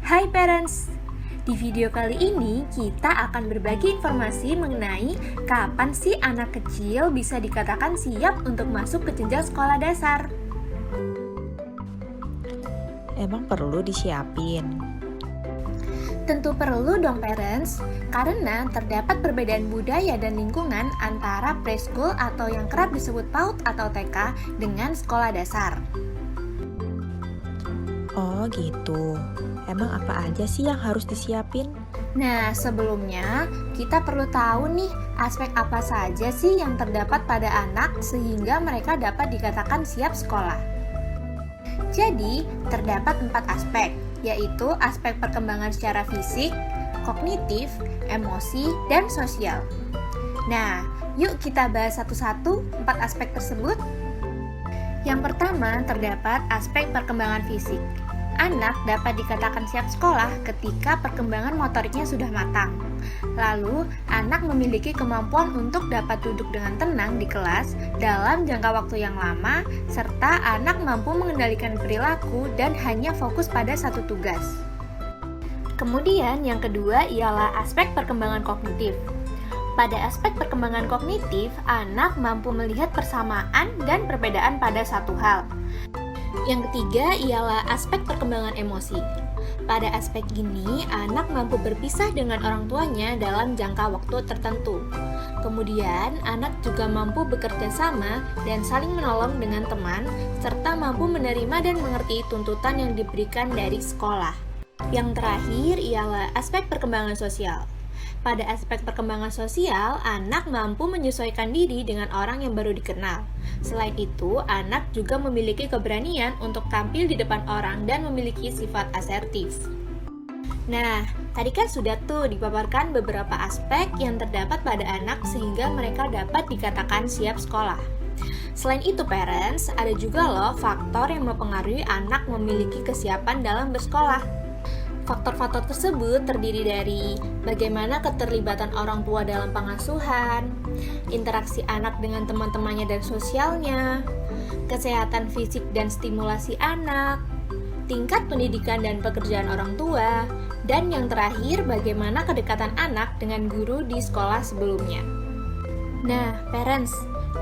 Hai parents! Di video kali ini kita akan berbagi informasi mengenai kapan sih anak kecil bisa dikatakan siap untuk masuk ke jenjang sekolah dasar. Emang perlu disiapin? Tentu perlu dong parents, karena terdapat perbedaan budaya dan lingkungan antara preschool atau yang kerap disebut PAUD atau TK dengan sekolah dasar. Oh gitu. Emang apa aja sih yang harus disiapin? Nah, sebelumnya kita perlu tahu nih aspek apa saja sih yang terdapat pada anak sehingga mereka dapat dikatakan siap sekolah. Jadi, terdapat 4 aspek, yaitu aspek perkembangan secara fisik, kognitif, emosi, dan sosial. Nah, yuk kita bahas satu-satu 4 aspek tersebut. Yang pertama, terdapat aspek perkembangan fisik. Anak dapat dikatakan siap sekolah ketika perkembangan motoriknya sudah matang. Lalu, anak memiliki kemampuan untuk dapat duduk dengan tenang di kelas dalam jangka waktu yang lama, serta anak mampu mengendalikan perilaku dan hanya fokus pada satu tugas. Kemudian, yang kedua ialah aspek perkembangan kognitif. Pada aspek perkembangan kognitif, anak mampu melihat persamaan dan perbedaan pada satu hal. Yang ketiga ialah aspek perkembangan emosi. Pada aspek ini, anak mampu berpisah dengan orang tuanya dalam jangka waktu tertentu. Kemudian, anak juga mampu bekerja sama dan saling menolong dengan teman, serta mampu menerima dan mengerti tuntutan yang diberikan dari sekolah. Yang terakhir ialah aspek perkembangan sosial. Pada aspek perkembangan sosial, anak mampu menyesuaikan diri dengan orang yang baru dikenal. Selain itu, anak juga memiliki keberanian untuk tampil di depan orang dan memiliki sifat asertif. Nah, tadi kan sudah tuh dipaparkan beberapa aspek yang terdapat pada anak sehingga mereka dapat dikatakan siap sekolah. Selain itu parents, ada juga loh faktor yang mempengaruhi anak memiliki kesiapan dalam bersekolah. Faktor-faktor tersebut terdiri dari bagaimana keterlibatan orang tua dalam pengasuhan, interaksi anak dengan teman-temannya dan sosialnya, kesehatan fisik dan stimulasi anak, tingkat pendidikan dan pekerjaan orang tua, dan yang terakhir bagaimana kedekatan anak dengan guru di sekolah sebelumnya. Nah, parents,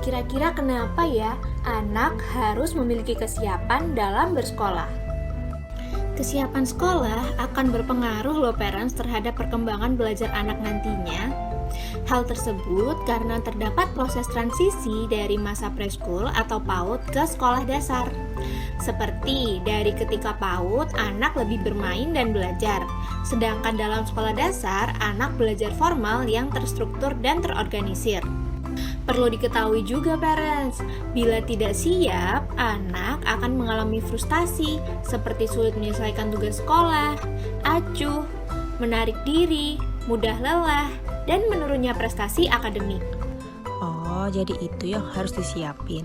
kira-kira kenapa ya anak harus memiliki kesiapan dalam bersekolah? Kesiapan sekolah akan berpengaruh loh parents terhadap perkembangan belajar anak nantinya. Hal tersebut karena terdapat proses transisi dari masa preschool atau PAUD ke sekolah dasar. Seperti dari ketika PAUD, anak lebih bermain dan belajar. Sedangkan dalam sekolah dasar, anak belajar formal yang terstruktur dan terorganisir. Perlu diketahui juga parents, bila tidak siap, anak akan mengalami frustasi seperti sulit menyelesaikan tugas sekolah, acuh, menarik diri, mudah lelah, dan menurunnya prestasi akademik. Oh, jadi itu yang harus disiapin.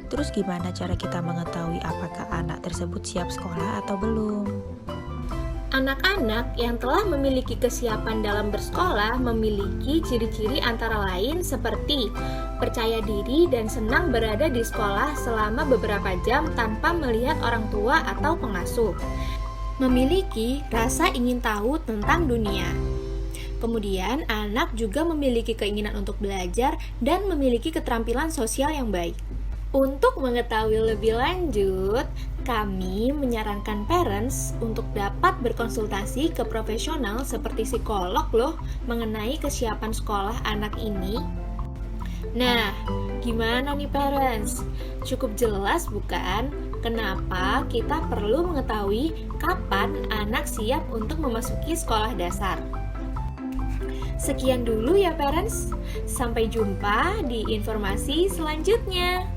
Terus gimana cara kita mengetahui apakah anak tersebut siap sekolah atau belum? Anak-anak yang telah memiliki kesiapan dalam bersekolah memiliki ciri-ciri antara lain seperti percaya diri dan senang berada di sekolah selama beberapa jam tanpa melihat orang tua atau pengasuh. Memiliki rasa ingin tahu tentang dunia. Kemudian, anak juga memiliki keinginan untuk belajar dan memiliki keterampilan sosial yang baik. Untuk mengetahui lebih lanjut, kami menyarankan parents untuk dapat berkonsultasi ke profesional seperti psikolog loh mengenai kesiapan sekolah anak ini. Nah, gimana nih parents? Cukup jelas bukan? Kenapa kita perlu mengetahui kapan anak siap untuk memasuki sekolah dasar? Sekian dulu ya parents. Sampai jumpa di informasi selanjutnya.